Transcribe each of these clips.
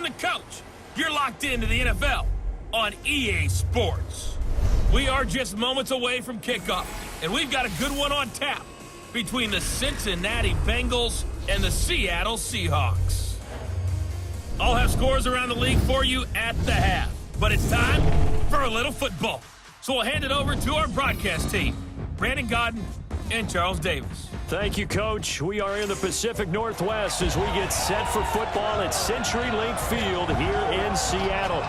the coach. You're locked into the NFL on EA Sports. We are just moments away from kickoff, and we've got a good one on tap between the Cincinnati Bengals and the Seattle Seahawks. I'll have scores around the league for you at the half, but it's time for a little football. So we'll hand it over to our broadcast team, Brandon Godden and Charles Davis. Thank you, Coach. We are in the Pacific Northwest as we get set for football at CenturyLink Field here in Seattle.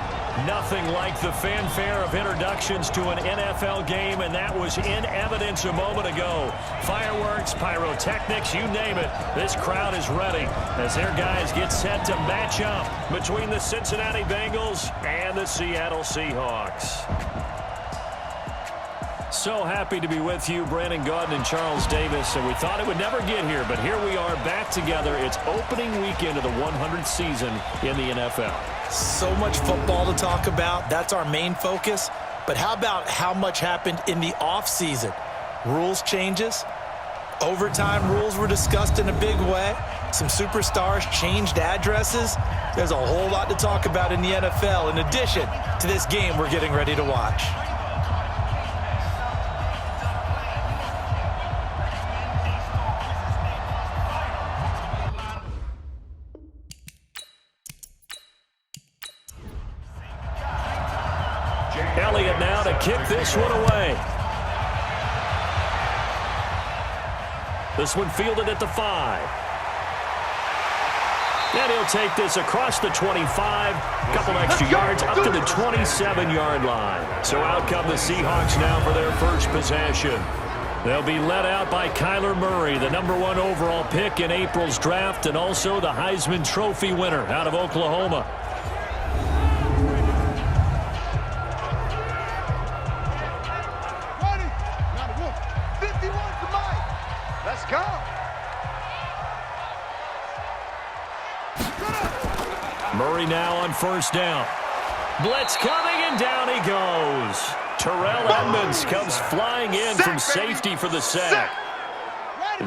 Nothing like the fanfare of introductions to an NFL game, and that was in evidence a moment ago. Fireworks, pyrotechnics, you name it. This crowd is ready as their guys get set to match up between the Cincinnati Bengals and the Seattle Seahawks. So happy to be with you, Brandon Godden and Charles Davis, and we thought it would never get here, but here we are back together. It's opening weekend of the 100th season in the NFL. So much football to talk about. That's our main focus. But how about how much happened in the offseason? Rules changes. Overtime rules were discussed in a big way. Some superstars changed addresses. There's a whole lot to talk about in the NFL in addition to this game we're getting ready to watch. Elliott now to kick this one away. This one fielded at the 5. And he'll take this across the 25. Couple extra yards up to the 27-yard line. So out come the Seahawks now for their first possession. They'll be led out by Kyler Murray, the #1 overall pick in April's draft, and also the Heisman Trophy winner out of Oklahoma. Murray now on first down. Blitz coming, and down he goes. Terrell Edmonds comes flying in from safety for the sack.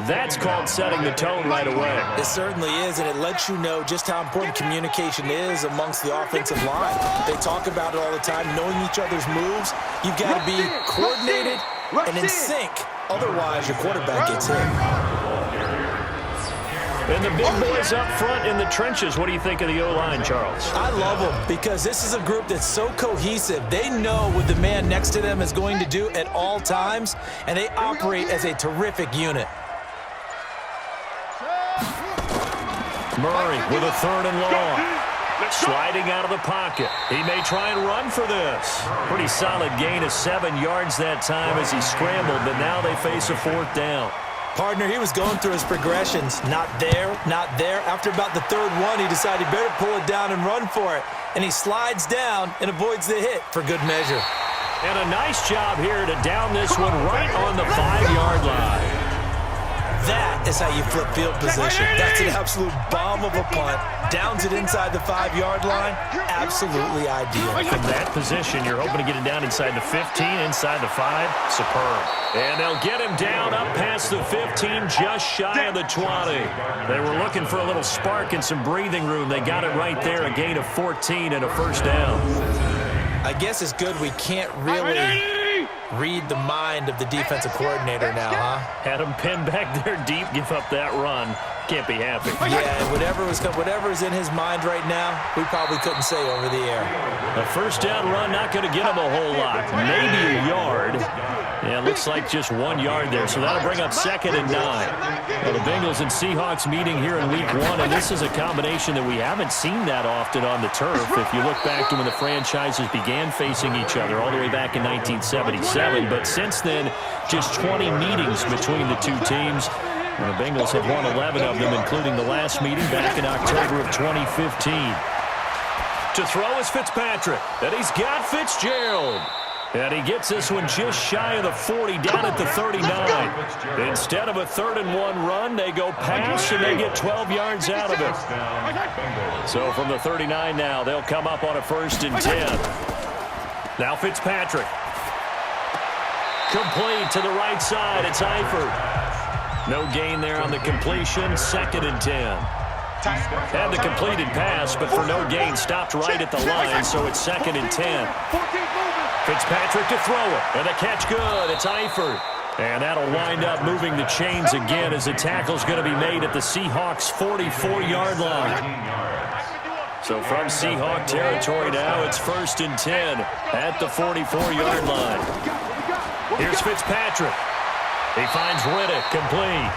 That's called setting the tone right away. It certainly is, and it lets you know just how important communication is amongst the offensive line. They talk about it all the time, knowing each other's moves. You've got to be coordinated and in sync. Otherwise, your quarterback gets hit. And the big boys up front in the trenches. What do you think of the O-line, Charles? I love them because this is a group that's so cohesive. They know what the man next to them is going to do at all times, and they operate as a terrific unit. Murray with a 3rd and long. Sliding out of the pocket. He may try and run for this. Pretty solid gain of 7 yards that time as he scrambled, but now they face a 4th down. Partner, he was going through his progressions. Not there, not there. After about the 3rd one, he decided he better pull it down and run for it. And he slides down and avoids the hit for good measure. And a nice job here to down this one right on the 5-yard line. That is how you flip field position. That's an absolute bomb of a punt. Downs it inside the 5-yard line. Absolutely ideal. From that position, you're hoping to get it down inside the 15, inside the 5. Superb. And they'll get him down up past the 15, just shy of the 20. They were looking for a little spark and some breathing room. They got it right there, a gain of 14 and a 1st down. I guess it's good we can't really read the mind of the defensive coordinator now, huh? Had him pinned back there deep, give up that run. Can't be happy. Yeah, whatever is in his mind right now, we probably couldn't say over the air. A 1st down run, not going to get him a whole lot. Maybe a yard. Yeah, looks like just 1 yard there, so that'll bring up 2nd and 9. Well, the Bengals and Seahawks meeting here in Week 1, and this is a combination that we haven't seen that often on the turf. If you look back to when the franchises began facing each other all the way back in 1977, but since then, just 20 meetings between the two teams. And the Bengals have won 11 of them, including the last meeting back in October of 2015. To throw is Fitzpatrick, and he's got Fitzgerald. And he gets this one just shy of the 40, down at the 39. Instead of a 3rd and 1 run, they go pass, and they get 12 yards out of it. So from the 39 now, they'll come up on a 1st and 10. Now Fitzpatrick. Complete to the right side. It's Eifert. No gain there on the completion. 2nd and 10. Had the completed pass, but for no gain, stopped right at the line, so it's 2nd and 10. Fitzpatrick to throw it, and the catch good. It's Eifert. And that'll wind up moving the chains again as the tackle's going to be made at the Seahawks' 44-yard line. So from Seahawk territory now, it's 1st and 10 at the 44-yard line. Here's Fitzpatrick. He finds Riddick complete.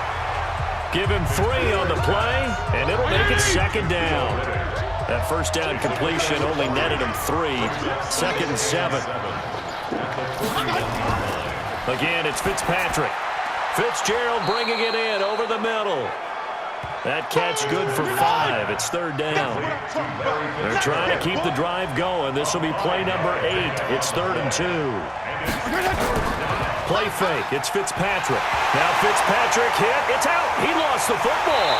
Give him 3 on the play, and it'll make it 2nd down. That first down completion only netted him 3. 2nd and 7. Again, it's Fitzpatrick. Fitzgerald bringing it in over the middle. That catch good for 5. It's 3rd down. They're trying to keep the drive going. This will be play number 8. It's 3rd and 2. Play fake. It's Fitzpatrick. Now Fitzpatrick hit. It's out. He lost the football.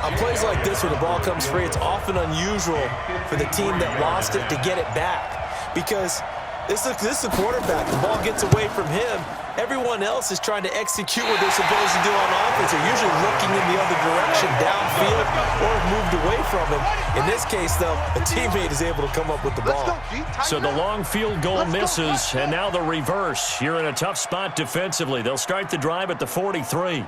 On plays like this where the ball comes free, it's often unusual for the team that lost it to get it back. Because this is a quarterback. The ball gets away from him. Everyone else is trying to execute what they're supposed to do on offense. They're usually looking in the other direction, downfield, or moved away from him. In this case, though, a teammate is able to come up with the ball. So the long field goal misses, and now the reverse. You're in a tough spot defensively. They'll start the drive at the 43.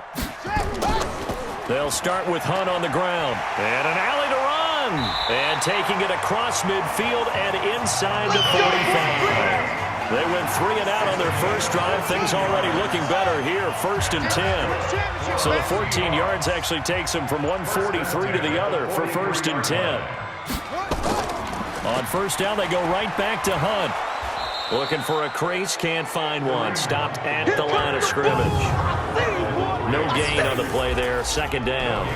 They'll start with Hunt on the ground. And an alley to run. And taking it across midfield and inside the 45. They went 3 and out on their first drive. Things already looking better here. 1st and 10. So the 14 yards actually takes them from 143 to the other for 1st and 10. On 1st down, they go right back to Hunt. Looking for a crease, can't find one. Stopped at the line of scrimmage. No gain on the play there. 2nd down.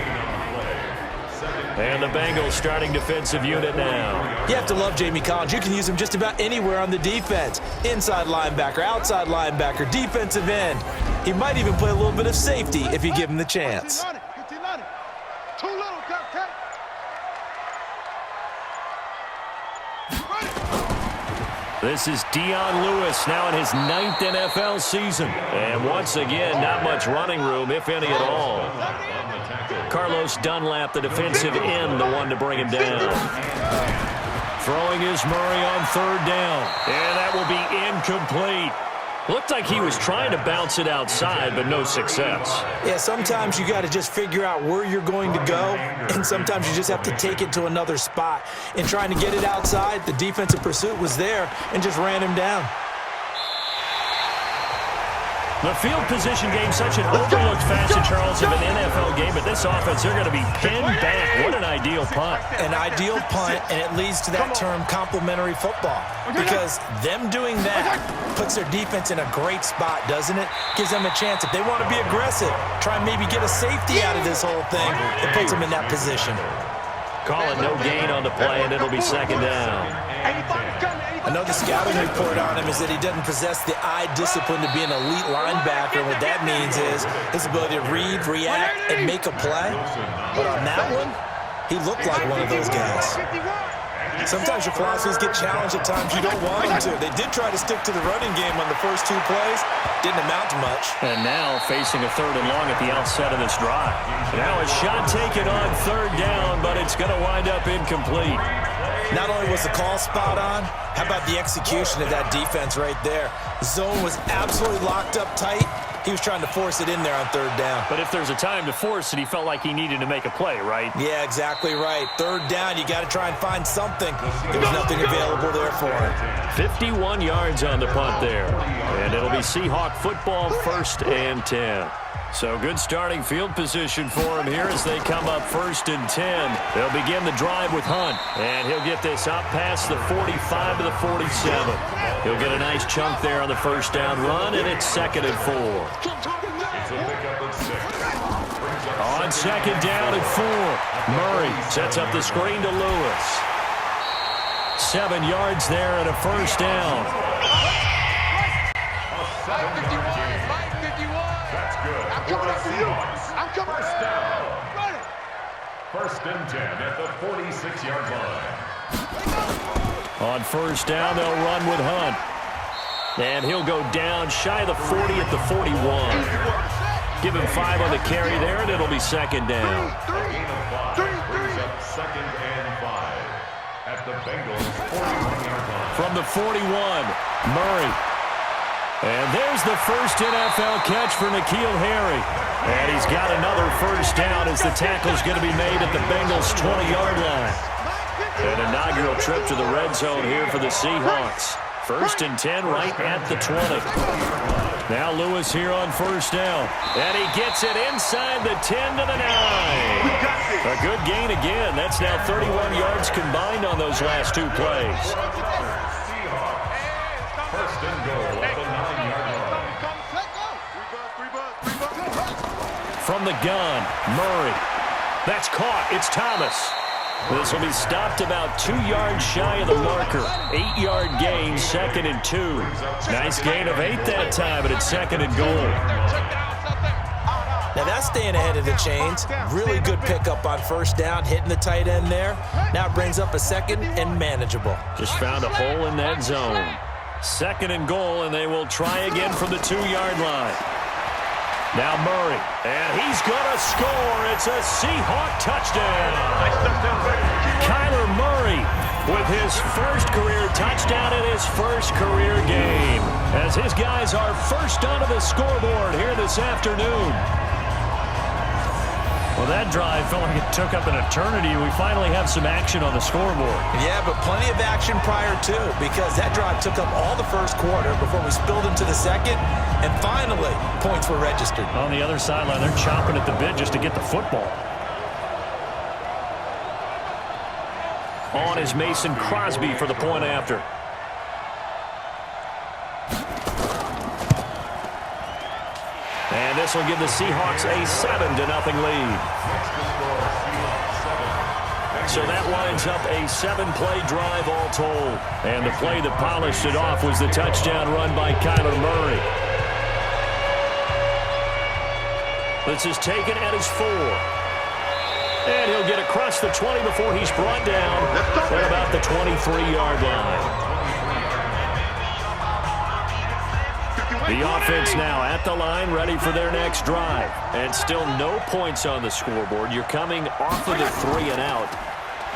And the Bengals starting defensive unit now. You have to love Jamie Collins. You can use him just about anywhere on the defense. Inside linebacker, outside linebacker, defensive end. He might even play a little bit of safety if you give him the chance. This is Dion Lewis now in his 9th NFL season. And once again, not much running room, if any at all. Carlos Dunlap, the defensive end, the one to bring him down. Throwing is Murray on 3rd down. And that will be incomplete. Looked like he was trying to bounce it outside, but no success. Yeah, sometimes you got to just figure out where you're going to go, and sometimes you just have to take it to another spot. In trying to get it outside, the defensive pursuit was there and just ran him down. The field position game, such an overlooked facet, Charles, of an NFL game, but this offense, they're going to be pinned back. What an ideal punt. An ideal punt, and it leads to that term complementary football. Because them doing that puts their defense in a great spot, doesn't it? Gives them a chance. If they want to be aggressive, try and maybe get a safety out of this whole thing, it puts them in that position. Calling no gain on the play, and it'll be 2nd down. Another scouting report on him is that he doesn't possess the eye discipline to be an elite linebacker. What that means is his ability to read, react, and make a play. But on that one, he looked like one of those guys. Sometimes your philosophies get challenged at times you don't want them to. They did try to stick to the running game on the first 2 plays. Didn't amount to much. And now facing a 3rd and long at the outset of this drive. Now a shot taken on 3rd down, but it's going to wind up incomplete. Not only was the call spot on, how about the execution of that defense right there? The zone was absolutely locked up tight. He was trying to force it in there on 3rd down. But if there's a time to force it, he felt like he needed to make a play, right? Yeah, exactly right. 3rd down, you got to try and find something. There was nothing available there for him. 51 yards on the punt there. And it'll be Seahawk football, 1st and 10. So good starting field position for him here as they come up 1st and 10. They'll begin the drive with Hunt. And he'll get this up past the 45 to the 47. He'll get a nice chunk there on the 1st down run, and it's 2nd and 4. On 2nd down and 4. Murray sets up the screen to Lewis. 7 yards there and a 1st down. I'm coming. First down. 1st and 10 at the 46-yard line. On 1st down, they'll run with Hunt. And he'll go down shy of the 40 at the 41. Give him 5 on the carry there, and it'll be second down. Gain of 5 brings up second and 5 at the Bengals 41-yard line. From the 41, Murray. And there's the first NFL catch for N'Keal Harry. And he's got another first down as the tackle's going to be made at the Bengals' 20-yard line. An inaugural trip to the red zone here for the Seahawks. First and 10 right at the 20. Now Lewis here on first down. And he gets it inside the 10 to the 9. A good gain again. That's now 31 yards combined on those last 2 plays. Seahawks. First and goal at the 9-yard line. From the gun, Murray. That's caught. It's Thomas. This will be stopped about 2 yards shy of the marker. 8-yard gain, second and 2. Nice gain of 8 that time, but it's second and goal. Now that's staying ahead of the chains. Really good pickup on first down, hitting the tight end there. Now it brings up a second and manageable. Just found a hole in that zone. Second and goal, and they will try again from the 2-yard line. Now Murray, and he's going to score. It's a Seahawk touchdown. Kyler Murray with his first career touchdown in his first career game, as his guys are first onto the scoreboard here this afternoon. Well, that drive felt like it took up an eternity. We finally have some action on the scoreboard. Yeah, but plenty of action prior to, because that drive took up all the first quarter before we spilled into the second, and finally, points were registered. On the other sideline, they're chomping at the bit just to get the football. On is Mason Crosby for the point after. And this will give the Seahawks a 7-0 lead. So that lines up a 7-play drive all told. And the play that polished it off was the touchdown run by Kyler Murray. This is taken at his 4. And he'll get across the 20 before he's brought down at about the 23-yard line. The offense now at the line, ready for their next drive. And still no points on the scoreboard. You're coming off of the 3 and out.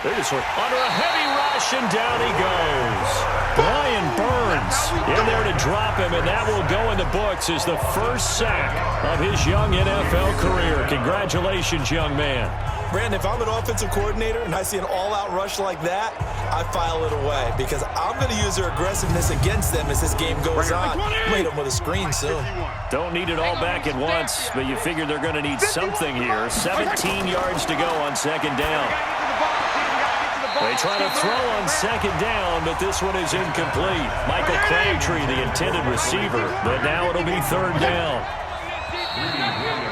They're just under a heavy rush, and down he goes. Brian Burns in there to drop him, and that will go in the books as the first sack of his young NFL career. Congratulations, young man. Brandon, if I'm an offensive coordinator and I see an all-out rush like that, I file it away because I'm going to use their aggressiveness against them as this game goes on. Made them with a screen soon. Don't need it all back at once, but you figure they're going to need something here. 17 yards to go on second down. They try to throw on second down, but this one is incomplete. Michael Crabtree, the intended receiver, but now it'll be third down.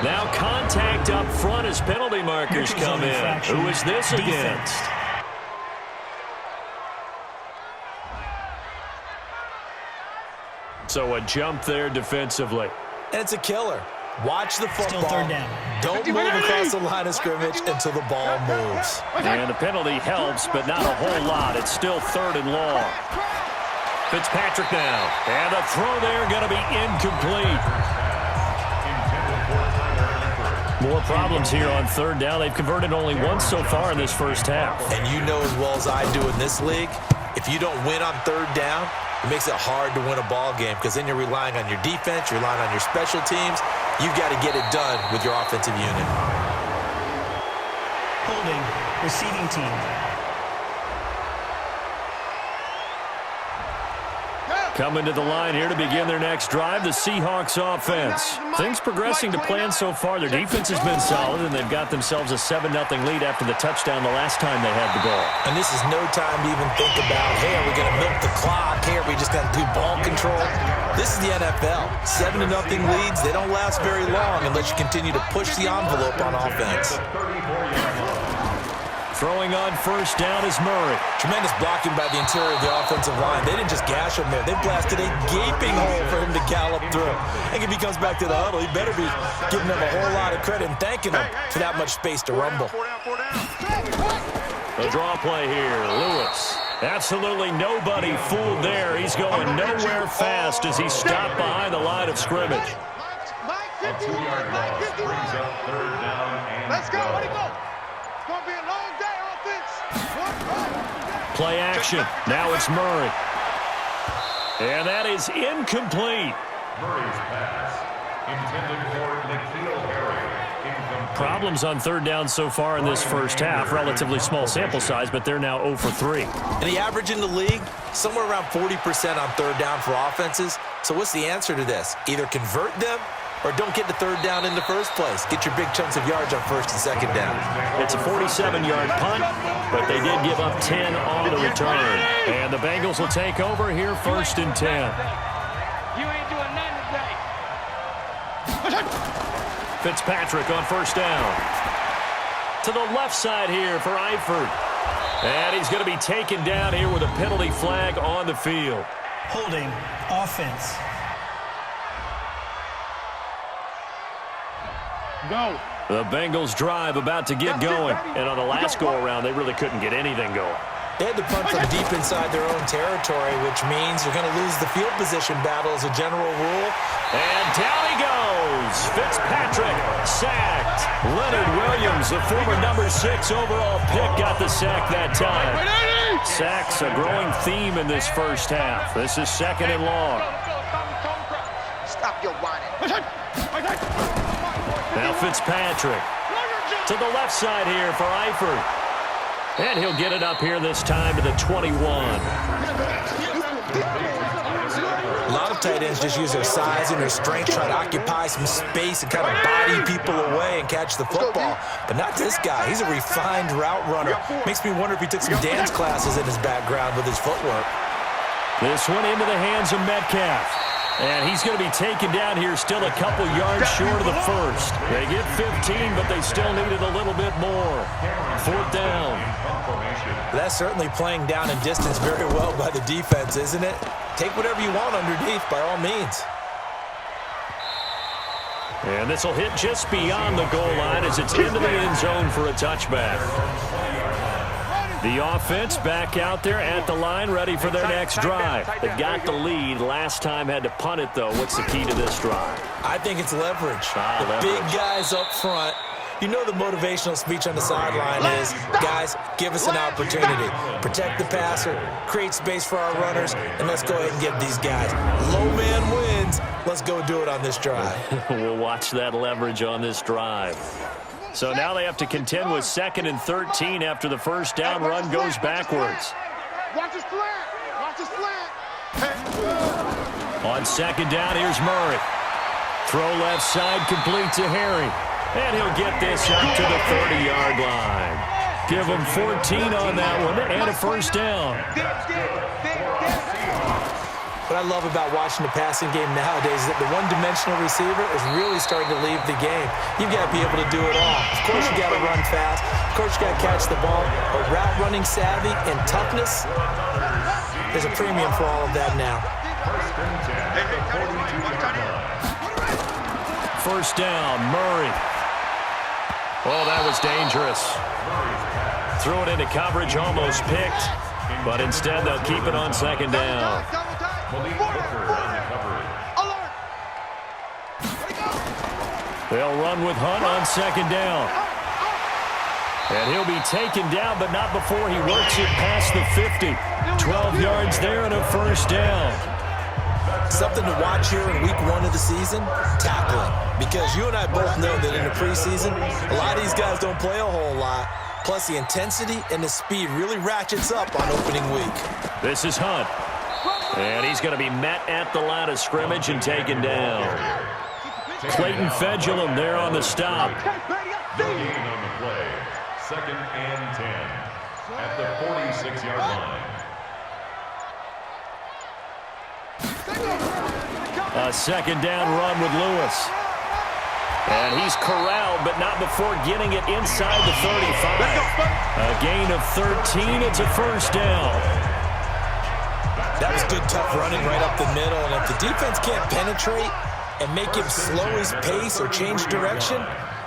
Now contact up front as penalty markers come in. Who is this against? So a jump there defensively. And it's a killer. Watch the football. Still third down. Don't move across the line of scrimmage until the ball moves. And the penalty helps, but not a whole lot. It's still third and long. Fitzpatrick now. And the throw there going to be incomplete. More problems here on third down. They've converted only once so far in this first half. And you know as well as I do in this league, if you don't win on third down, it makes it hard to win a ball game because then you're relying on your defense, you're relying on your special teams. You've got to get it done with your offensive unit. Holding, receiving team. Coming to the line here to begin their next drive, the Seahawks offense. Things progressing to plan so far. Their defense has been solid, and they've got themselves a 7-0 lead after the touchdown the last time they had the ball. And this is no time to even think about, hey, are we going to milk the clock? Hey, are we just going to do ball control? This is the NFL. 7-0 leads, they don't last very long unless you continue to push the envelope on offense. Throwing on first down is Murray. Tremendous blocking by the interior of the offensive line. They didn't just gash him there. They blasted a gaping hole for him to gallop through. I think if he comes back to the huddle, he better be giving them a whole lot of credit and thanking them for that much space to rumble. The draw play here, Lewis. Absolutely nobody fooled there. He's going nowhere fast as he stopped behind the line of scrimmage. A 2-yard loss brings up third down and let's go. Let it go. It's going to be a long day offense. Play action. Now it's Murray. And that is incomplete. Murray's pass intended for N'Keal Harry. Incomplete. Problems on third down so far in this first half. Relatively small sample size, but they're now 0 for 3. And the average in the league, somewhere around 40% on third down for offenses. So what's the answer to this? Either convert them or don't get the third down in the first place. Get your big chunks of yards on first and second down. It's a 47-yard punt, but they did give up 10 on the return. And the Bengals will take over here first and 10. You ain't doing nothing today. Fitzpatrick on first down. To the left side here for Eifert. And he's going to be taken down here with a penalty flag on the field. Holding offense. Go. The Bengals drive about to get going. And on the last go-around, they really couldn't get anything going. They had to punt from deep inside their own territory, which means you're going to lose the field position battle as a general rule. And down he goes. Fitzpatrick sacked. Leonard Williams, the former number 6 overall pick, got the sack that time. Sacks a growing theme in this first half. This is second and long. Stop your whining. Now Fitzpatrick to the left side here for Eifert. And he'll get it up here this time to the 21. A lot of tight ends just use their size and their strength, try to occupy some space and kind of body people away and catch the football. But not this guy. He's a refined route runner. Makes me wonder if he took some dance classes in his background with his footwork. This one into the hands of Metcalf. And he's going to be taken down here still a couple yards short of the first. They get 15, but they still needed a little bit more. Fourth down. That's certainly playing down in distance very well by the defense, isn't it? Take whatever you want underneath, by all means. And this will hit just beyond the goal line as it's into the end zone for a touchback. The offense back out there at the line, ready for their next drive. They got the lead. Last time had to punt it, though. What's the key to this drive? I think it's leverage. Leverage. Big guys up front. You know the motivational speech on the sideline is, guys, give us an opportunity. Protect the passer, create space for our runners, and let's go ahead and get these guys. Low man wins. Let's go do it on this drive. We'll watch that leverage on this drive. So now they have to contend with 2nd and 13 after the first down run goes backwards. Watch the slant. Watch the slant. On second down, here's Murray. Throw left side, complete to Harry. And he'll get this up to the 30-yard line. Give him 14 on that one and a first down. What I love about watching the passing game nowadays is that the one-dimensional receiver is really starting to leave the game. You've got to be able to do it all. Of course, you got to run fast. Of course, you got to catch the ball. But route running savvy and toughness, there's a premium for all of that now. First down, Murray. Oh, that was dangerous. Threw it into coverage, almost picked. But instead, they'll keep it on second down. They'll run with Hunt on second down. And he'll be taken down, but not before he works it past the 50. 12 yards there and a first down. Something to watch here in week 1 of the season, tackling. Because you and I both know that in the preseason, a lot of these guys don't play a whole lot. Plus, the intensity and the speed really ratchets up on opening week. This is Hunt. And he's going to be met at the line of scrimmage and taken down. Clayton Fedulum there on the stop. No gain on the play. 2nd and 10 at the 46-yard line. A second down run with Lewis. And he's corralled, but not before getting it inside the 35. A gain of 13. It's a first down. That was good, tough running right up the middle. And if the defense can't penetrate and make him slow his pace or change direction,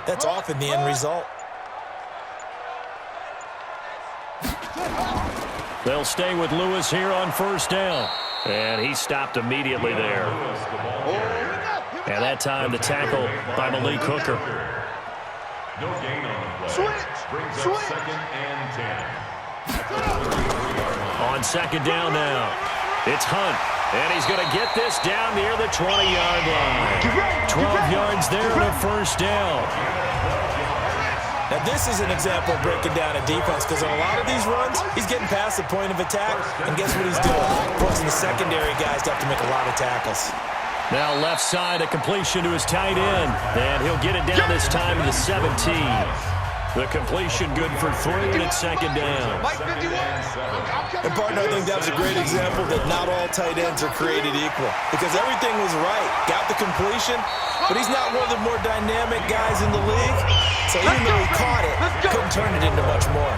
that's often the end result. They'll stay with Lewis here on first down. And he stopped immediately there. And that time the tackle by Malik Hooker. No gain on the play. Brings up second and 10. On second down now, it's Hunt. And he's going to get this down near the 20-yard line. 12 yards there and a first down. Now, this is an example of breaking down a defense because on a lot of these runs, he's getting past the point of attack, and guess what he's doing? Forcing the secondary guys to have to make a lot of tackles. Now left side, a completion to his tight end, and he'll get it down this time to the 17. The completion good for 3, and it's second down. And, partner, I think that's a great example that not all tight ends are created equal because everything was right. Got the completion, but he's not one of the more dynamic guys in the league. So even though he caught it, couldn't turn it into much more.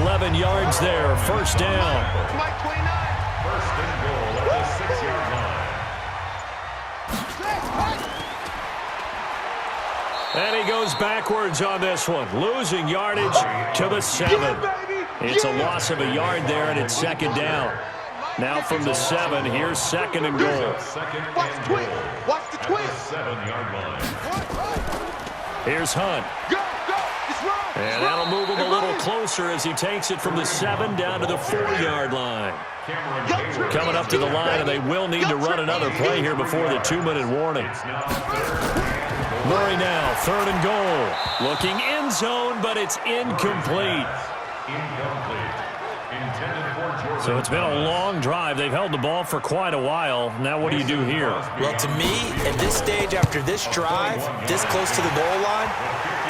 11 yards there, first down. First and goal at the 6-yard line. And he goes backwards on this one, losing yardage to the 7. It's a loss of a yard there, and it's second down. Now from the 7, here's second and goal. Second and goal. Watch the twist. 7-yard line. Here's Hunt. And that'll move him a little closer as he takes it from the 7 down to the 4-yard line. Coming up to the line, and they will need to run another play here before the 2-minute warning. Murray now, third and goal. Looking end zone, but it's incomplete. So it's been a long drive. They've held the ball for quite a while. Now what do you do here? Well, to me, at this stage after this drive, this close to the goal line,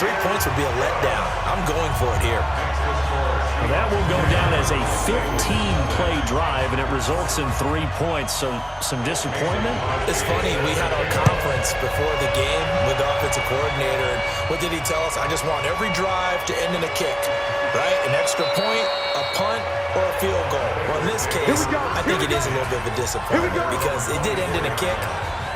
3 points would be a letdown. I'm going for it here. Well, that will go down as a 15-play drive, and it results in 3 points. So some disappointment? It's funny, we had our conference before the game with the offensive coordinator, and what did he tell us? I just want every drive to end in a kick, right? An extra point, a punt, or a field goal. Well, in this case, I think it is a little bit of a disappointment because it did end in a kick,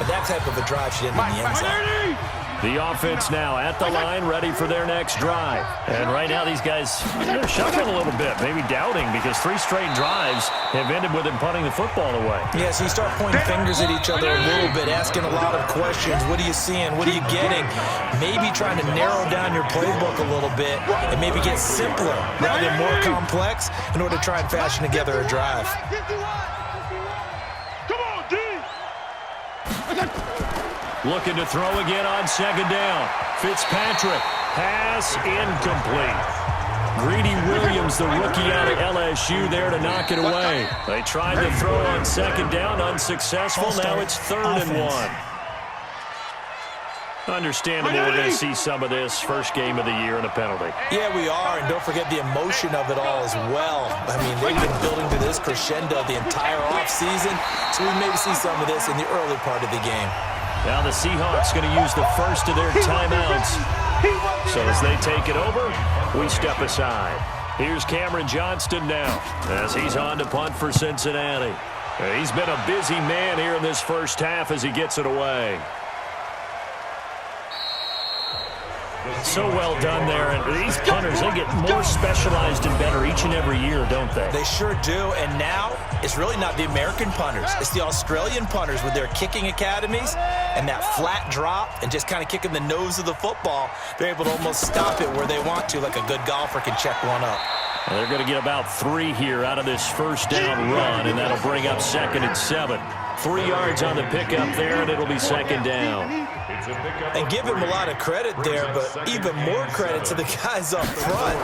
but that type of a drive should end in the end zone. The offense now at the line, ready for their next drive. And right now these guys, they're shuffling a little bit, maybe doubting, because 3 straight drives have ended with them punting the football away. Yeah, so you start pointing fingers at each other a little bit, asking a lot of questions. What are you seeing? What are you getting? Maybe trying to narrow down your playbook a little bit and maybe get simpler rather than more complex in order to try and fashion together a drive. Come on, D. Looking to throw again on second down. Fitzpatrick, pass incomplete. Greedy Williams, the rookie out of LSU, there to knock it away. They tried to throw on second down, unsuccessful. Now it's third and 1. Understandable, we're going to see some of this first game of the year and a penalty. Yeah, we are, and don't forget the emotion of it all as well. I mean, they've been building to this crescendo the entire offseason, so we maybe see some of this in the early part of the game. Now the Seahawks going to use the first of their timeouts. So as they take it over, we step aside. Here's Cameron Johnston now as he's on to punt for Cincinnati. He's been a busy man here in this first half as he gets it away. So well done there. And these punters, they get more specialized and better each and every year, don't they? They sure do. And now it's really not the American punters. It's the Australian punters with their kicking academies and that flat drop and just kind of kicking the nose of the football. They're able to almost stop it where they want to, like a good golfer can check one up. Well, they're going to get about 3 here out of this first down run, and that'll bring up second and 7. 3 yards on the pickup there, and it'll be second down. And give him a lot of credit there, but even more credit to the guys up front.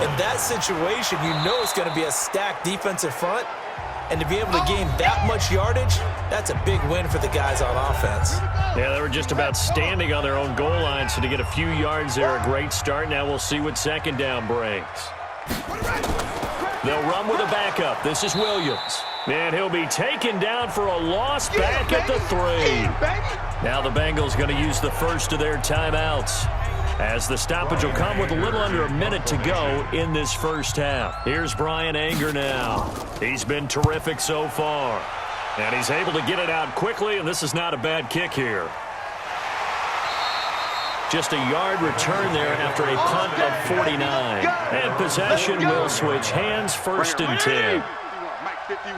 In that situation, you know it's going to be a stacked defensive front, and to be able to gain that much yardage, that's a big win for the guys on offense. Yeah, they were just about standing on their own goal line, so to get a few yards there, a great start. Now we'll see what second down brings. They'll run with a backup. This is Williams. And he'll be taken down for a loss back at the 3. Now the Bengals going to use the first of their timeouts, as the stoppage will come with a little under a minute to go in this first half. Here's Brian Anger now. He's been terrific so far, and he's able to get it out quickly, and this is not a bad kick here. Just a yard return there after a punt of 49. And possession will switch hands, 1st and 10.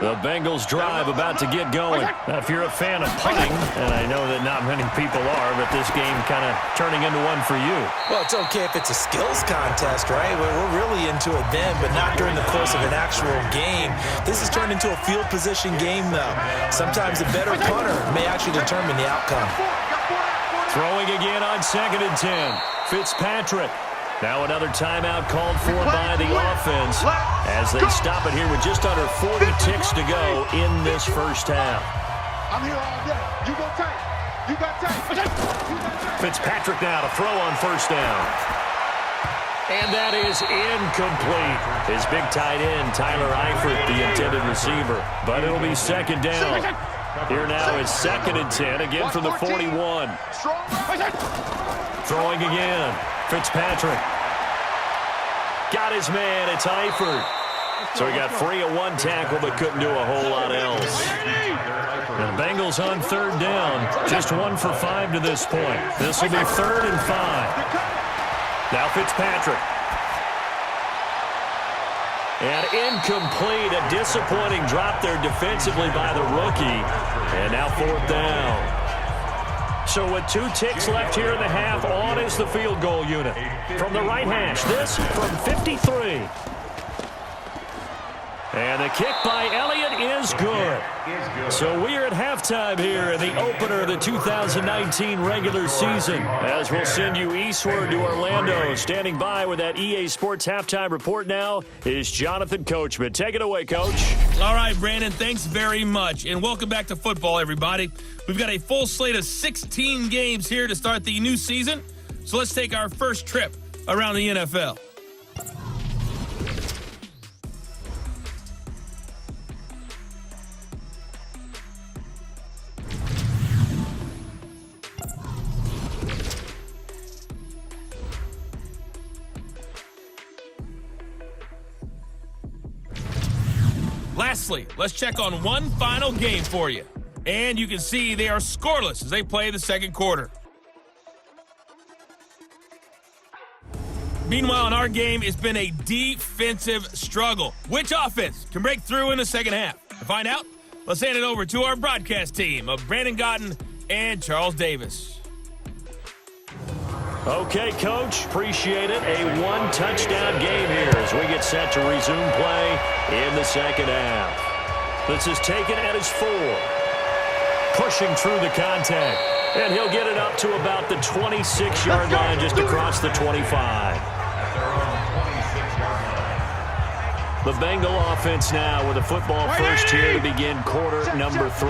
The Bengals drive about to get going. Now, if you're a fan of punting, and I know that not many people are, but this game kind of turning into one for you. Well, it's okay if it's a skills contest, right? We're really into it then, but not during the course of an actual game. This has turned into a field position game, though. Sometimes a better punter may actually determine the outcome. Throwing again on 2nd and 10. Fitzpatrick. Now another timeout called for by the offense as they stop it here with just under 40 ticks to go in this first half. I'm here all day. You go tight. You got tight. Fitzpatrick now to throw on 1st down. And that is incomplete. His big tight end, Tyler Eifert, the intended receiver. But it'll be 2nd down. Here now is 2nd and 10, again from the 41. Throwing again. Fitzpatrick. Got his man. It's Eifert. So he got free of one tackle but couldn't do a whole lot else. And the Bengals on 3rd down. Just 1 for 5 to this point. This will be 3rd and 5. Now Fitzpatrick. And incomplete. A disappointing drop there defensively by the rookie. And now 4th down. So with 2 ticks left here in the half, on is the field goal unit. From the right hash, this from 53. And the kick by Elliott is good. So we are at halftime here in the opener of the 2019 regular season. As we'll send you eastward to Orlando. Standing by with that EA Sports halftime report now is Jonathan Coachman. Take it away, Coach. All right, Brandon, thanks very much. And welcome back to football, everybody. We've got a full slate of 16 games here to start the new season. So let's take our first trip around the NFL. Lastly, let's check on one final game for you. And you can see they are scoreless as they play the second quarter. Meanwhile, in our game, it's been a defensive struggle. Which offense can break through in the second half? To find out, let's hand it over to our broadcast team of Brandon Gotten and Charles Davis. Okay, Coach, appreciate it. A 1-touchdown game here as we get set to resume play in the second half. This is taken at his 4. Pushing through the contact. And he'll get it up to about the 26-yard line just across the 25. The Bengal offense now with a football first here to begin quarter number 3.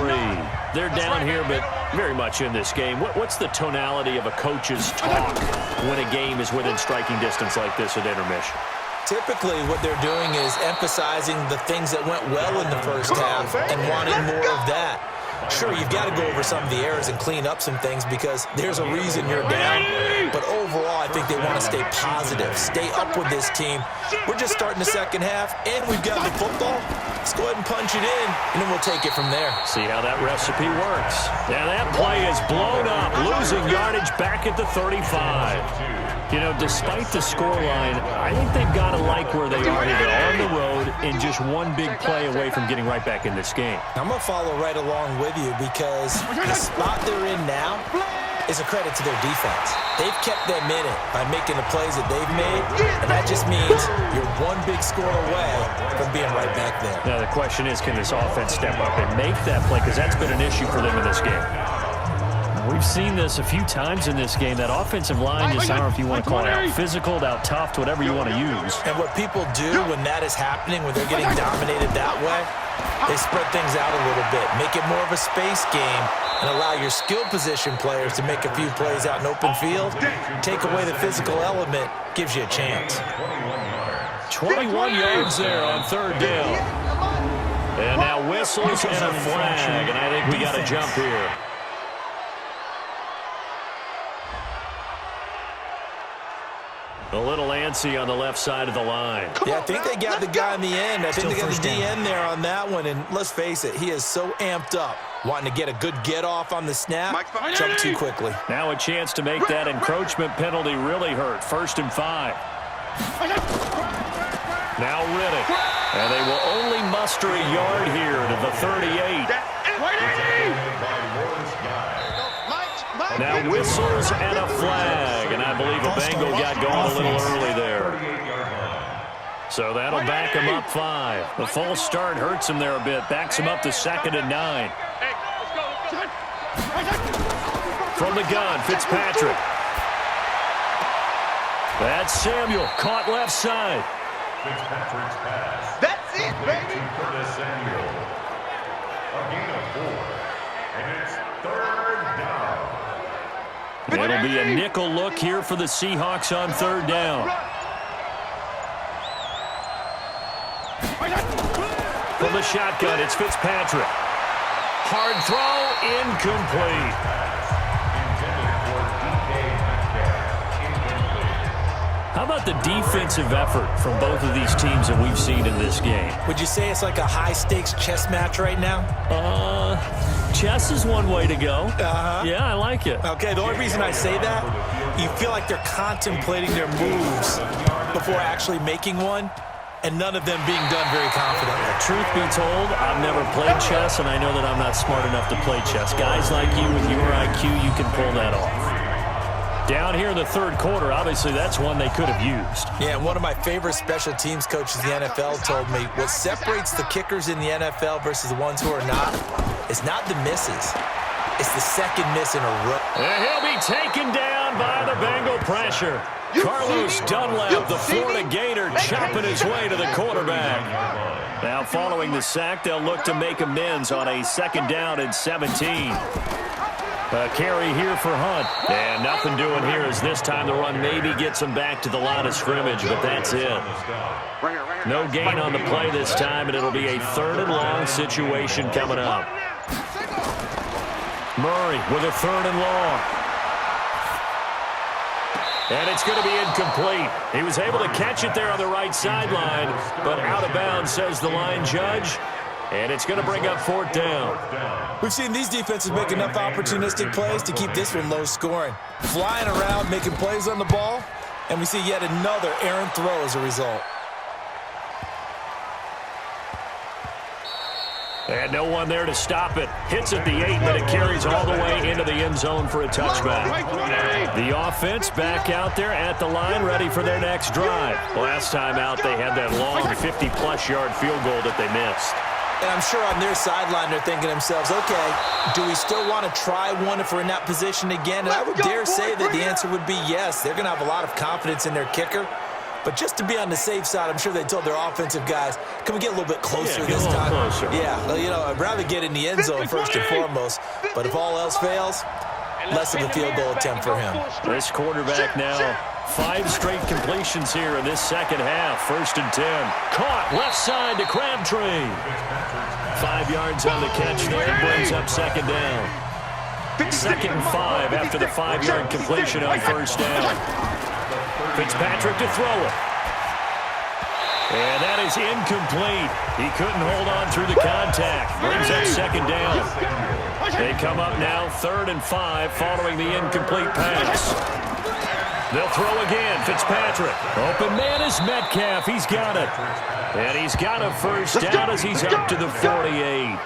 They're down here, but very much in this game. What's the tonality of a coach's talk when a game is within striking distance like this at intermission? Typically, what they're doing is emphasizing the things that went well in the first half and wanting more of that. Sure, you've got to go over some of the errors and clean up some things because there's a reason you're down. But overall, I think they want to stay positive, stay up with this team. We're just starting the second half, and we've got the football. Let's go ahead and punch it in, and then we'll take it from there. See how that recipe works. Now that play is blown up, losing yardage back at the 35. You know, despite the scoreline, I think they've got to like where they are here on the road and just one big play away from getting right back in this game. I'm going to follow right along with you because the spot they're in now is a credit to their defense. They've kept them in it by making the plays that they've made, and that just means you're one big score away from being right back there. Now, the question is, can this offense step up and make that play? Because that's been an issue for them in this game. We've seen this a few times in this game. That offensive line, just, I don't know if you want to call it out physical, out tough, whatever you want to use. And what people do when that is happening, when they're getting dominated that way, they spread things out a little bit, make it more of a space game, and allow your skill position players to make a few plays out in open field. Take away the physical element, gives you a chance. 21 yards there on 3rd down. And now whistles and a flag, and I think we got a jump here. A little antsy on the left side of the line. Yeah, I think they got the guy in the end. I think they got the DN there on that one. And let's face it, he is so amped up, wanting to get a good get-off on the snap. Jump too quickly. Now a chance to make that encroachment penalty really hurt. 1st and 5. Now Riddick. And they will only muster a yard here to the 38. Now whistles and a flag. And I believe a Bengal got going a little early there. So that'll back him up 5. The false start hurts him there a bit. Backs him up to 2nd and 9. From the gun, Fitzpatrick. That's Samuel, caught left side. Fitzpatrick's pass. That's it, baby. Curtis Samuel. A gain of 4. And it's 3rd down. It'll be a nickel look here for the Seahawks on 3rd down. From the shotgun, it's Fitzpatrick. Hard throw, incomplete. How about the defensive effort from both of these teams that we've seen in this game? Would you say it's like a high-stakes chess match right now? Chess is one way to go. Yeah, I like it. Okay, the only reason I say that, you feel like they're contemplating their moves before actually making one, and none of them being done very confidently. Truth be told, I've never played chess, and I know that I'm not smart enough to play chess. Guys like you with your IQ, you can pull that off. Down here in the 3rd quarter, obviously that's one they could have used. Yeah, and one of my favorite special teams coaches in the NFL told me what separates the kickers in the NFL versus the ones who are not is not the misses. It's the second miss in a row. And he'll be taken down by the Bengal pressure. Carlos Dunlap, the Florida Gator, chopping his way to the quarterback. Now following the sack, they'll look to make amends on a 2nd down and 17. A carry here for Hunt. And nothing doing here as this time the run maybe gets him back to the line of scrimmage, but that's it. No gain on the play this time, and it'll be a 3rd and long situation coming up. Murray with a 3rd and long. And it's going to be incomplete. He was able to catch it there on the right sideline, but out of bounds, says the line judge. And it's going to bring up 4th down. We've seen these defenses make enough opportunistic plays to keep this one low scoring. Flying around, making plays on the ball, and we see yet another errant throw as a result. And no one there to stop it. Hits at the 8, but it carries all the way into the end zone for a touchback. The offense back out there at the line, ready for their next drive. Last time out, they had that long 50-plus yard field goal that they missed. And I'm sure on their sideline they're thinking to themselves, okay, do we still want to try one if we're in that position again? And I would dare say that the answer would be yes. They're going to have a lot of confidence in their kicker. But just to be on the safe side, I'm sure they told their offensive guys, can we get a little bit closer this time? Yeah, well, you know, I'd rather get in the end zone first and foremost. But if all else fails, less of a field goal attempt for him. This quarterback now, 5 straight completions here in this 2nd half. 1st and 10. Caught left side to Crabtree. 5 yards on the catch there. Brings up 2nd down. 2nd and 5 after the 5-yard completion on 1st down. Fitzpatrick to throw it. And that is incomplete. He couldn't hold on through the contact. Brings up 2nd down. They come up now 3rd and 5 following the incomplete pass. They'll throw again. Fitzpatrick. Open man is Metcalf. He's got it. And he's got a 1st down as he's up to the 48.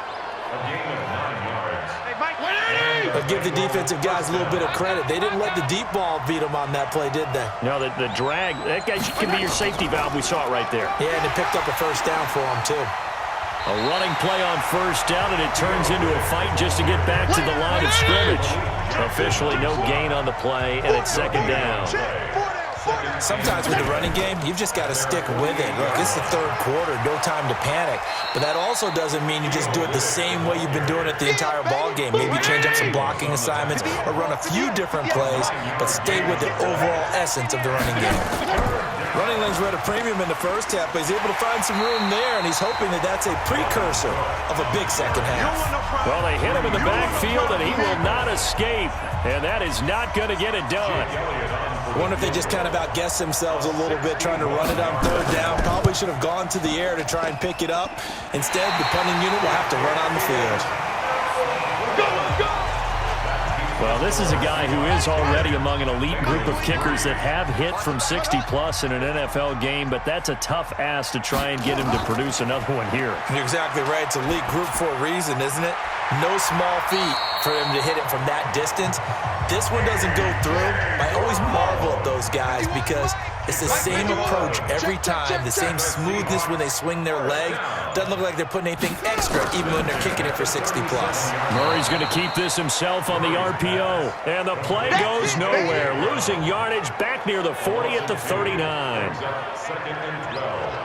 But give the defensive guys a little bit of credit. They didn't let the deep ball beat them on that play, did they? No, the drag, that guy can be your safety valve. We saw it right there. Yeah, and they picked up a 1st down for them, too. A running play on 1st down, and it turns into a fight just to get back to the line of scrimmage. Officially no gain on the play, and it's 2nd down. Sometimes with the running game, you've just got to stick with it. Look, it's the 3rd quarter, no time to panic. But that also doesn't mean you just do it the same way you've been doing it the entire ball game. Maybe change up some blocking assignments or run a few different plays, but stay with the overall essence of the running game. Running lanes were at a premium in the 1st half, but he's able to find some room there, and he's hoping that that's a precursor of a big 2nd half. Well, they hit him in the backfield, and he will not escape, and that is not going to get it done. I wonder if they just kind of outguessed themselves a little bit trying to run it on third down. Probably should have gone to the air to try and pick it up. Instead, the punting unit will have to run on the field. Well, this is a guy who is already among an elite group of kickers that have hit from 60-plus in an NFL game, but that's a tough ask to try and get him to produce another one here. You're exactly right. It's elite group for a reason, isn't it? No small feat for him to hit it from that distance. This one doesn't go through. I always marvel at those guys because it's the same approach every time, the same smoothness when they swing their leg. Doesn't look like they're putting anything extra, even when they're kicking it for 60-plus. Murray's going to keep this himself on the RPO. And the play goes nowhere. Losing yardage back near the 40 at the 39.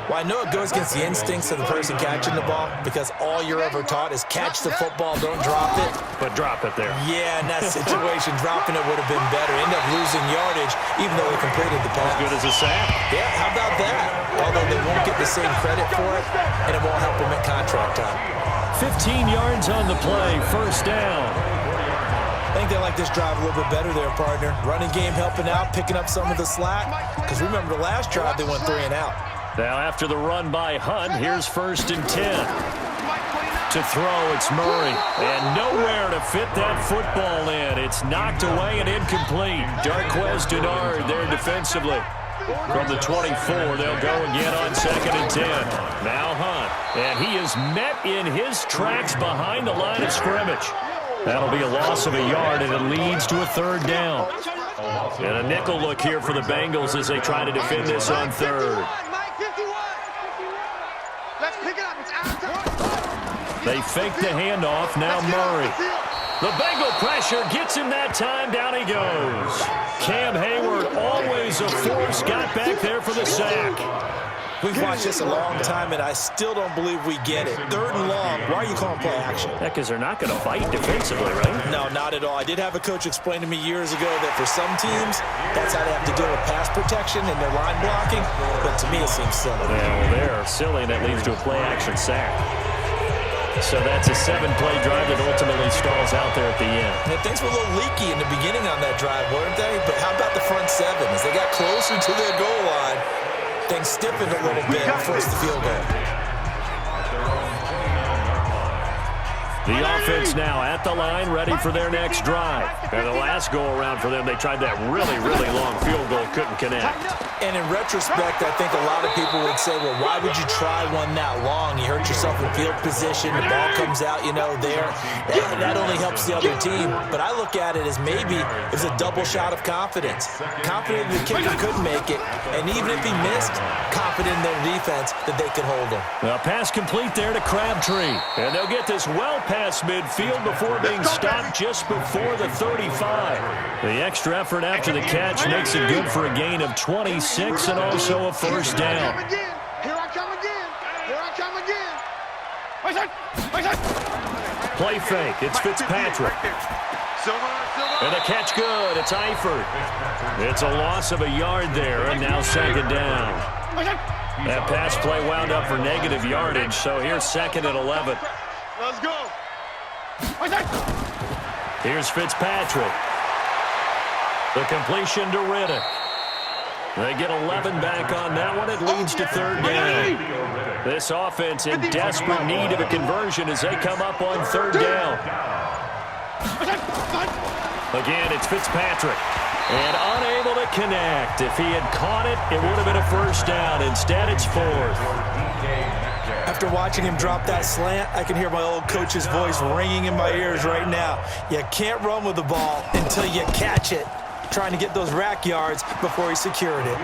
Well, I know it goes against the instincts of the person catching the ball because all you're ever taught is catch the football, don't drop it. But drop it there. Yeah, in that situation, dropping it would have been better. End up losing yardage, even though they completed the pass. As good as a sack. Yeah, how about that? Although they won't get the same credit for it, and it won't help them at contract time. 15 yards on the play, first down. I think they like this drive a little bit better there, partner. Running game helping out, picking up some of the slack. Because remember the last drive, they went 3 and out. Now after the run by Hunt, here's 1st and 10. To throw, it's Murray. And nowhere to fit that football in. It's knocked away and incomplete. Darquez Denard there defensively. From the 24, they'll go again on 2nd and 10. Now Hunt. And he is met in his tracks behind the line of scrimmage. That'll be a loss of a yard, and it leads to a 3rd down. And a nickel look here for the Bengals as they try to defend this on 3rd. They fake the handoff. Now Murray. The Bengal pressure gets him that time. Down he goes. Cam Hayward, always a force, got back there for the sack. We've watched this a long time, and I still don't believe we get it. 3rd and long. Why are you calling play action? Yeah, because they're not going to fight defensively, right? No, not at all. I did have a coach explain to me years ago that for some teams, that's how they have to deal with pass protection and their line blocking. But to me, it seems silly. Well, they're silly, and that leads to a play action sack. So that's a 7-play drive that ultimately stalls out there at the end. And things were a little leaky in the beginning on that drive, weren't they? But how about the front 7? As they got closer to their goal line, things stiffened a little bit and forced the field goal. The offense now at the line, ready for their next drive. And the last go-around for them, they tried that really, really long field goal, couldn't connect. And in retrospect, I think a lot of people would say, well, why would you try one that long? You hurt yourself in field position. The ball comes out, there. That only helps the other team. But I look at it as maybe it was a double shot of confidence. Confident the kicker couldn't make it. And even if he missed, confident in their defense that they could hold him. A pass complete there to Crabtree. And they'll get this well past midfield before being stopped just before the 35. The extra effort after the catch makes it good for a gain of 26 and also a first down. Here I come again. Here I come again. Play fake. It's Fitzpatrick. And the catch good. It's Eifert. It's a loss of a yard there, and now 2nd down. That pass play wound up for negative yardage, so here's 2nd and 11. Let's go. Here's Fitzpatrick. The completion to Riddick. They get 11 back on that one. It leads to 3rd down. This offense in desperate need of a conversion as they come up on 3rd down. Again, it's Fitzpatrick. And unable to connect. If he had caught it, it would have been a first down. Instead, it's 4th. After watching him drop that slant, I can hear my old coach's voice ringing in my ears right now. You can't run with the ball until you catch it. Trying to get those rack yards before he secured it.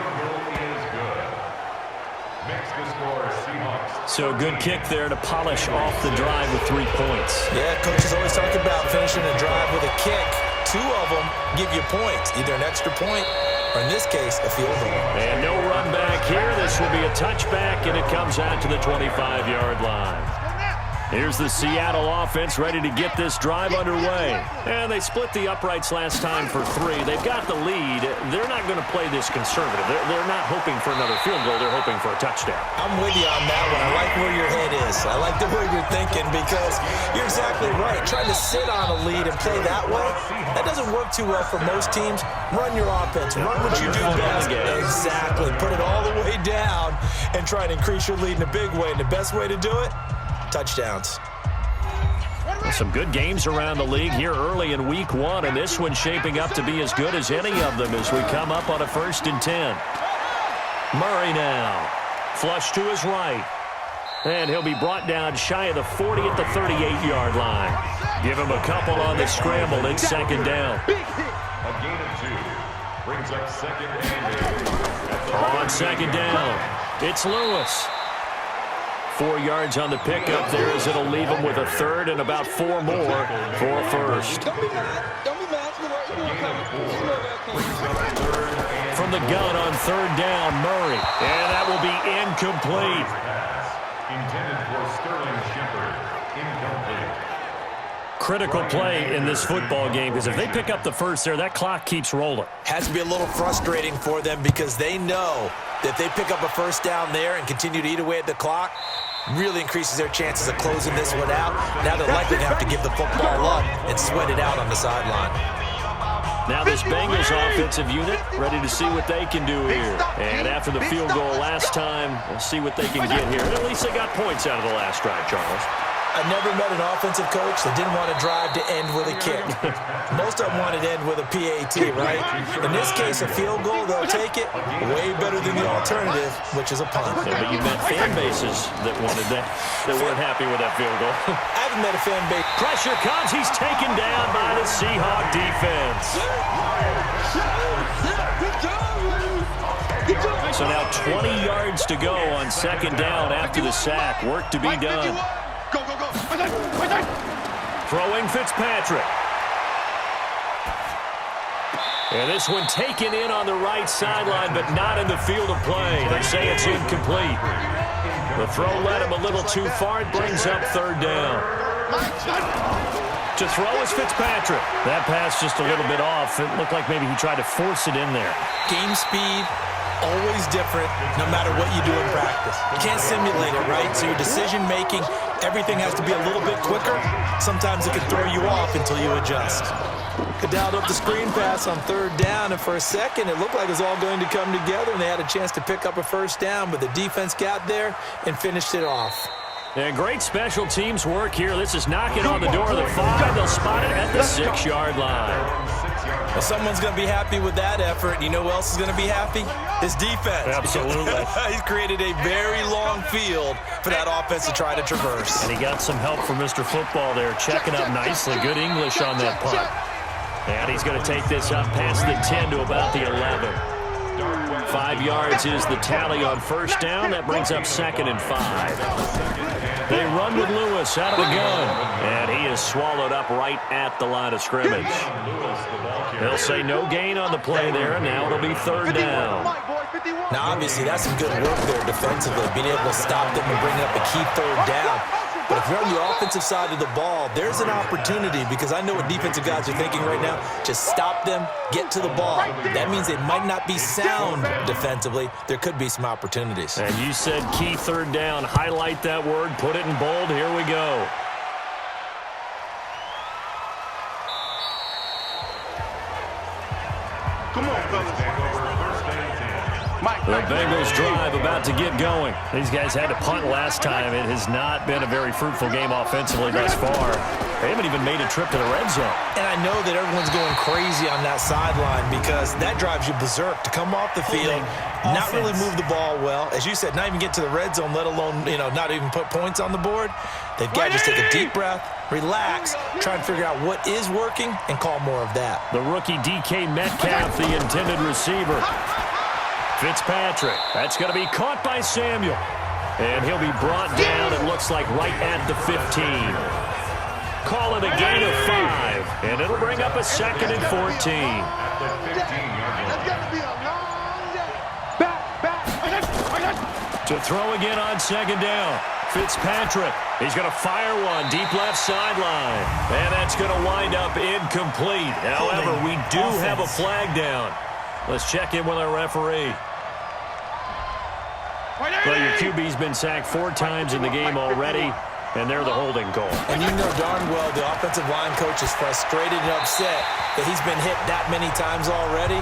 So good kick there to polish off the drive with 3 points. Yeah, coaches always talk about finishing a drive with a kick. 2 of them give you points, either an extra point or, in this case, a field goal. And no run back here. This will be a touchback, and it comes out to the 25-yard line. Here's the Seattle offense ready to get this drive underway. And they split the uprights last time for 3. They've got the lead. They're not going to play this conservative. They're not hoping for another field goal. They're hoping for a touchdown. I'm with you on that one. I like where your head is. I like the way you're thinking because you're exactly right. Trying to sit on a lead and play that way, that doesn't work too well for most teams. Run your offense. Run what you do best. Exactly. Put it all the way down and try to increase your lead in a big way. And the best way to do it, touchdowns. Some good games around the league here early in week 1, and this one's shaping up to be as good as any of them as we come up on a 1st and 10. Murray now. Flush to his right. And he'll be brought down shy of the 40 at the 38-yard line. Give him a couple on the scramble. It's 2nd down. A gain of 2 brings up 2nd and 8. On 2nd down, it's Lewis. 4 yards on the pickup there as it'll leave him with a 3rd and about 4 more for a 1st. From the gun on 3rd down, Murray. And that will be incomplete. Intended for Sterling Shepard. Incomplete. Critical play in this football game because if they pick up the 1st there, that clock keeps rolling. Has to be a little frustrating for them because they know that if they pick up a 1st down there and continue to eat away at the clock, really increases their chances of closing this one out. Now they're likely to have to give the football up and sweat it out on the sideline. Now this Bengals offensive unit ready to see what they can do here. And after the field goal last time, we'll see what they can get here. At least they got points out of the last drive, Charles. I never met an offensive coach that didn't want to drive to end with a kick. Most of them wanted to end with a PAT, right? In this case, a field goal, they'll take it way better than the alternative, which is a punt. Yeah, but you met fan bases that wanted that, that weren't happy with that field goal. I haven't met a fan base. Pressure comes. He's taken down by the Seahawk defense. So now 20 yards to go on 2nd down after the sack. Work to be done. Go, go, go. Throwing Fitzpatrick. And this one taken in on the right sideline, but not in the field of play. They say it's incomplete. The throw led him a little too far. It brings up 3rd down. To throw is Fitzpatrick. That pass just a little bit off. It looked like maybe he tried to force it in there. Game speed, always different no matter what you do in practice. You can't simulate it, right? So your decision-making, everything has to be a little bit quicker. Sometimes it can throw you off until you adjust. They dialed up the screen pass on 3rd down, and for a second it looked like it was all going to come together, and they had a chance to pick up a 1st down, but the defense got there and finished it off. And great special teams work here. This is knocking on the door of the 5. They'll spot it at the 6-yard line. Well, someone's going to be happy with that effort. You know who else is going to be happy? His defense. Absolutely. He's created a very long field for that offense to try to traverse. And he got some help from Mr. Football there, checking up nicely. Good English on that punt. And he's going to take this up past the 10 to about the 11. 5 yards is the tally on 1st down. That brings up 2nd and 5. They run with Lewis out of the gun, and he is swallowed up right at the line of scrimmage. They'll say no gain on the play there, and now it'll be 3rd down. Now, obviously, that's some good work there defensively, being able to stop them and bring up a key 3rd down. But if you're on the offensive side of the ball, there's an opportunity because I know what defensive guys are thinking right now. Just stop them, get to the ball. That means they might not be sound defensively. There could be some opportunities. And you said key 3rd down. Highlight that word. Put it in bold. Here we go. Come on, fellas. The Bengals drive about to get going. These guys had to punt last time. It has not been a very fruitful game offensively thus far. They haven't even made a trip to the red zone. And I know that everyone's going crazy on that sideline because that drives you berserk to come off the field, not really move the ball well. As you said, not even get to the red zone, let alone, not even put points on the board. They've got to just take a deep breath, relax, try and figure out what is working, and call more of that. The rookie DK Metcalf, the intended receiver. Fitzpatrick, that's going to be caught by Samuel. And he'll be brought down, it looks like, right at the 15. Call it a gain of 5, and it'll bring up a 2nd and 14. That's got to be a long day. Back. To throw again on 2nd down. Fitzpatrick. He's going to fire one deep left sideline. And that's going to wind up incomplete. However, we do have a flag down. Let's check in with our referee. Well, your QB's been sacked 4 times in the game already, and they're the holding goal. And you know darn well the offensive line coach is frustrated and upset that he's been hit that many times already.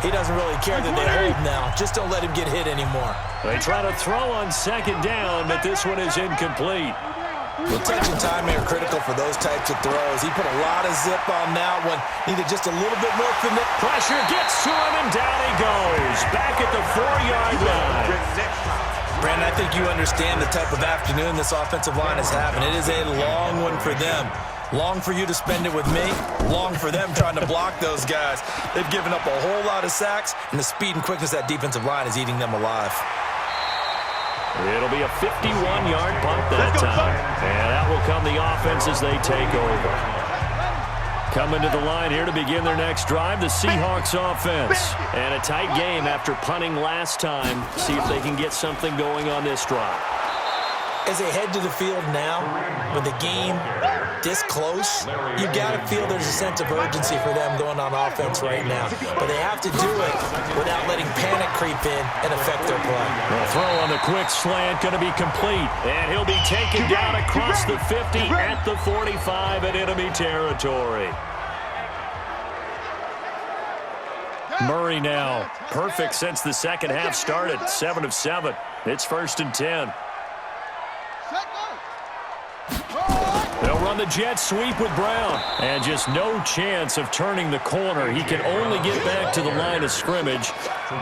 He doesn't really care that they hold now. Just don't let him get hit anymore. They try to throw on 2nd down, but this one is incomplete. The touch and timing are critical for those types of throws. He put a lot of zip on that one. Needed just a little bit more finesse. Pressure gets to him, and down he goes. Back at the 4-yard line. Brandon, I think you understand the type of afternoon this offensive line is having. It is a long one for them. Long for you to spend it with me. Long for them trying to block those guys. They've given up a whole lot of sacks, and the speed and quickness of that defensive line is eating them alive. It'll be a 51-yard punt that time. And that will come the offense as they take over. Coming to the line here to begin their next drive, the Seahawks offense. And a tight game after punting last time. See if they can get something going on this drive. As they head to the field now, with the game this close, you've got to feel there's a sense of urgency for them going on offense right now. But they have to do it without letting panic creep in and affect their play. The throw on the quick slant going to be complete. And he'll be taken down across the 50 at the 45 in enemy territory. Murray now, perfect since the second half started, 7 of 7. It's 1st and 10. They'll run the jet sweep with Brown. And just no chance of turning the corner. He can only get back to the line of scrimmage.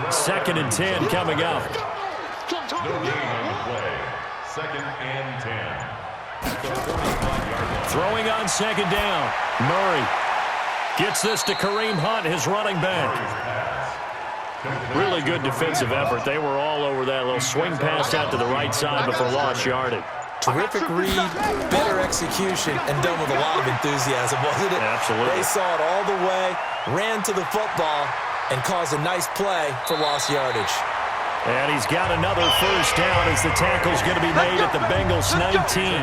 2nd and 10 coming up. No gain on the play. 2nd and 10. At the 45-yard line. Throwing on 2nd down. Murray gets this to Kareem Hunt, his running back. Really good defensive effort. They were all over that little swing pass out to the right side before lost yardage. Terrific read, better execution, and done with a lot of enthusiasm, wasn't it? Absolutely. They saw it all the way, ran to the football, and caused a nice play for lost yardage. And he's got another 1st down as the tackle's going to be made at the Bengals 19.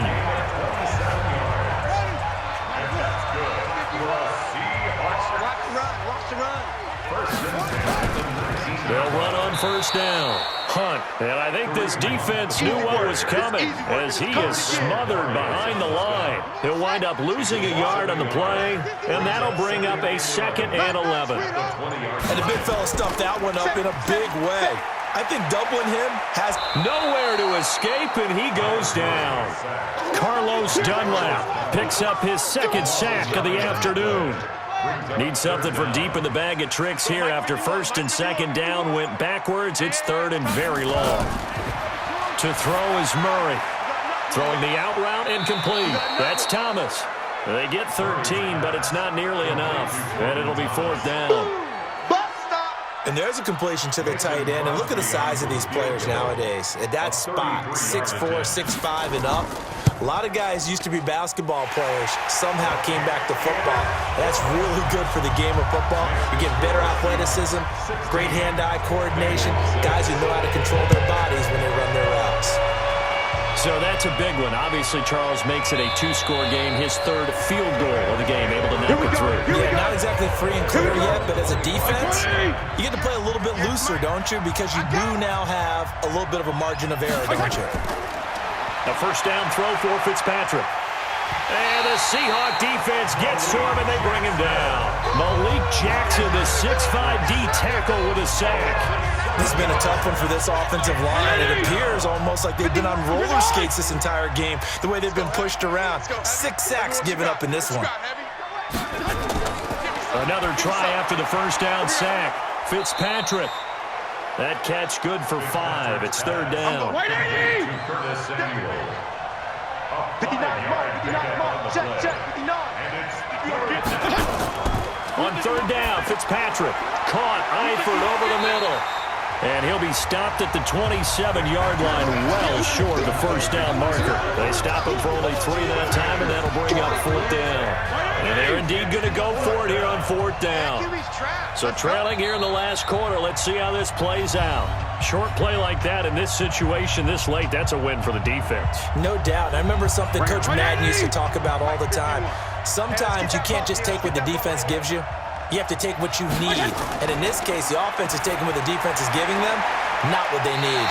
They'll run on 1st down. Hunt. And I think this defense knew what was coming as he is smothered behind the line. He'll wind up losing a yard on the play, and that'll bring up a 2nd and 11. And the big fella stuffed that one up in a big way. I think doubling him has nowhere to escape, and he goes down. Carlos Dunlap picks up his 2nd sack of the afternoon. Needs something from deep in the bag of tricks here after 1st and 2nd down went backwards. It's 3rd and very long. To throw is Murray. Throwing the out route incomplete. That's Thomas. They get 13, but it's not nearly enough. And it'll be 4th down. And there's a completion to the tight end. And look at the size of these players nowadays. At that spot, 6'4", 6'5", and up. A lot of guys used to be basketball players, somehow came back to football. That's really good for the game of football. You're getting better athleticism, great hand-eye coordination, guys who know how to control their bodies when they run their routes. So that's a big one. Obviously, Charles makes it a 2-score game, his 3rd field goal of the game, able to knock it through. Yeah, not exactly free and clear yet, but as a defense, you get to play a little bit looser, don't you? Because you do now have a little bit of a margin of error, don't you? A 1st down throw for Fitzpatrick. And the Seahawk defense gets to him, and they bring him down. Malik Jackson, the 6'5" D tackle with a sack. This has been a tough one for this offensive line. It appears almost like they've been on roller skates this entire game, the way they've been pushed around. 6 sacks given up in this one. Another try after the 1st down sack. Fitzpatrick. That catch good for 5. It's 3rd down. On 3rd down, Fitzpatrick caught Eifert over the middle. And he'll be stopped at the 27-yard line, well short of the 1st down marker. They stop him for only 3 that time, and that'll bring up 4th down. And they're indeed going to go for it here on 4th down. So trailing here in the last quarter, let's see how this plays out. Short play like that in this situation this late, that's a win for the defense. No doubt. I remember something Coach Madden used to talk about all the time. Sometimes you can't just take what the defense gives you. You have to take what you need. And in this case, the offense is taking what the defense is giving them, not what they need.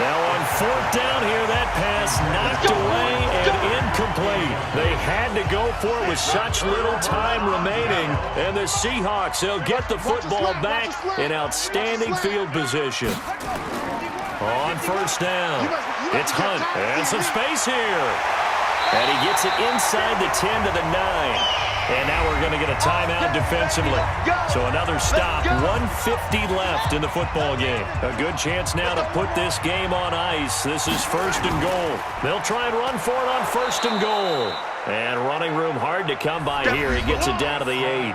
Now on 4th down here, that pass knocked away and incomplete. They had to go for it with such little time remaining. And the Seahawks, they'll get the football back in outstanding field position. On 1st down, it's Hunt and some space here. And he gets it inside the 10 to the 9. And now we're going to get a timeout defensively. So another stop, 1:50 left in the football game. A good chance now to put this game on ice. This is 1st and goal. They'll try and run for it on 1st and goal. And running room hard to come by here. He gets it down to the 8.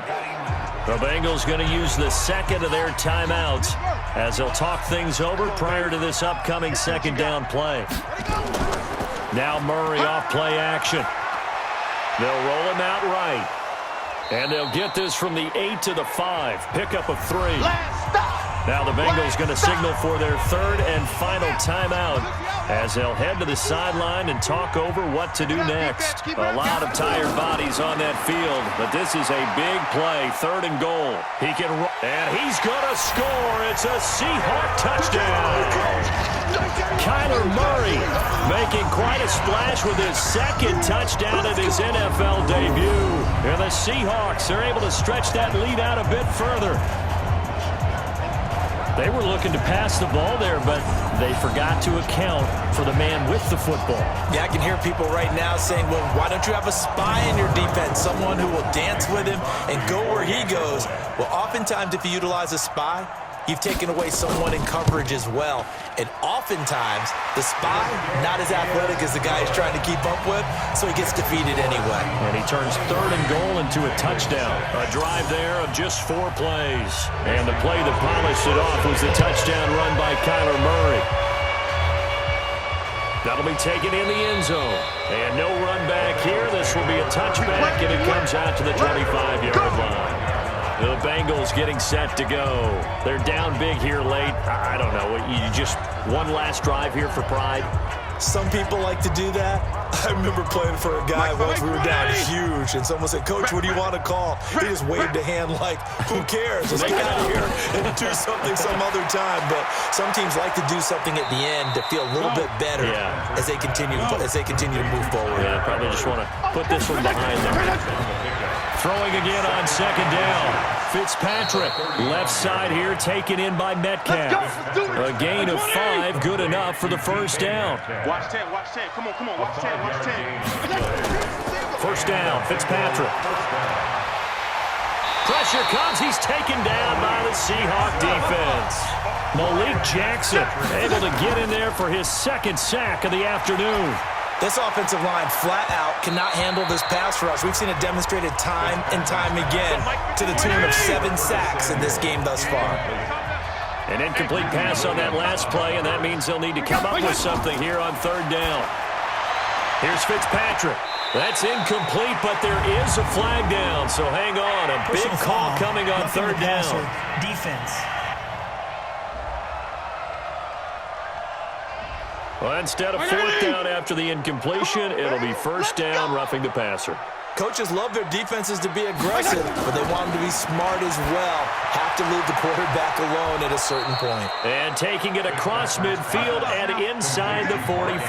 The Bengals going to use the second of their timeouts as they'll talk things over prior to this upcoming 2nd down play. Now Murray off play action. They'll roll him out right. And they'll get this from the 8 to the 5. Pickup of 3. Now the Bengals going to signal for their 3rd and final timeout as they'll head to the sideline and talk over what to do next. A lot of tired bodies on that field, but this is a big play. 3rd and goal. He can run, and he's going to score. It's a Seahawk touchdown. Kyler Murray making quite a splash with his 2nd touchdown at his NFL debut. And the Seahawks are able to stretch that lead out a bit further. They were looking to pass the ball there, but they forgot to account for the man with the football. Yeah, I can hear people right now saying, well, why don't you have a spy in your defense, someone who will dance with him and go where he goes? Well, oftentimes if you utilize a spy, you've taken away someone in coverage as well. And oftentimes, the spy, not as athletic as the guy he's trying to keep up with, so he gets defeated anyway. And he turns 3rd and goal into a touchdown. A drive there of just 4 plays. And the play that polished it off was the touchdown run by Kyler Murray. That'll be taken in the end zone. And no run back here. This will be a touchback, and it comes out to the 25-yard line. The Bengals getting set to go. They're down big here late. I don't know. You just one last drive here for pride? Some people like to do that. I remember playing for a guy once. We were down huge, and someone said, Coach, what do you want to call? He just waved a hand like, who cares? Let's get out of here and do something some other time. But some teams like to do something at the end to feel a little bit better as they continue to move forward. Yeah, probably just want to put this one behind them. Throwing again on 2nd down. Fitzpatrick, left side here, taken in by Metcalf. A gain of 5, good enough for the 1st down. Watch 10, watch 10. Come on, watch 10, watch 10. 1st down, Fitzpatrick. Pressure comes, he's taken down by the Seahawk defense. Malik Jackson able to get in there for his 2nd sack of the afternoon. This offensive line flat out cannot handle this pass rush. We've seen it demonstrated time and time again to the tune of 7 sacks in this game thus far. An incomplete pass on that last play, and that means they'll need to come up with something here on 3rd down. Here's Fitzpatrick. That's incomplete, but there is a flag down, so hang on. A big call coming on 3rd down. Defense. Well, instead of 4th down after the incompletion, it'll be 1st down, roughing the passer. Coaches love their defenses to be aggressive, but they want them to be smart as well. Have to leave the quarterback alone at a certain point. And taking it across midfield and inside the 45.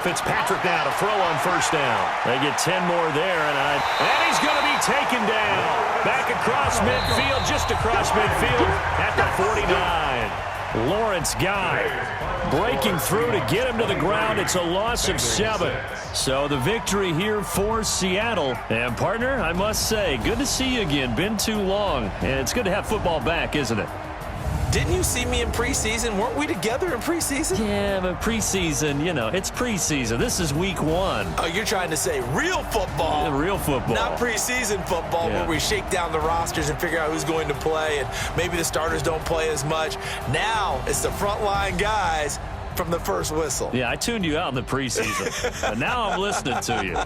Fitzpatrick now to throw on 1st down. They get 10 more there, and he's going to be taken down. Back across midfield, just across midfield at the 49. Lawrence Guy breaking through to get him to the ground. It's a loss of 7. So the victory here for Seattle. And partner, I must say, good to see you again. Been too long. And it's good to have football back, isn't it? Didn't you see me in preseason? Weren't we together in preseason? Yeah, but preseason, it's preseason. This is week 1. Oh, you're trying to say real football. Yeah, real football. Not preseason football where we shake down the rosters and figure out who's going to play, and maybe the starters don't play as much. Now it's the frontline guys from the first whistle. Yeah, I tuned you out in the preseason, but now I'm listening to you.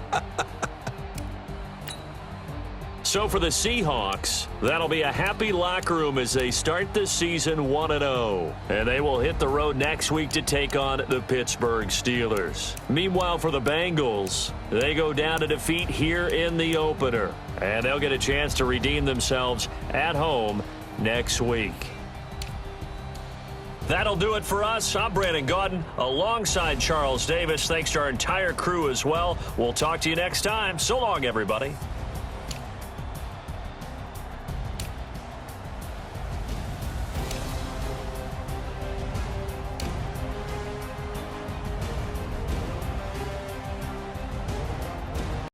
So for the Seahawks, that'll be a happy locker room as they start the season 1-0. And they will hit the road next week to take on the Pittsburgh Steelers. Meanwhile, for the Bengals, they go down to defeat here in the opener. And they'll get a chance to redeem themselves at home next week. That'll do it for us. I'm Brandon Gaudin alongside Charles Davis. Thanks to our entire crew as well. We'll talk to you next time. So long, everybody.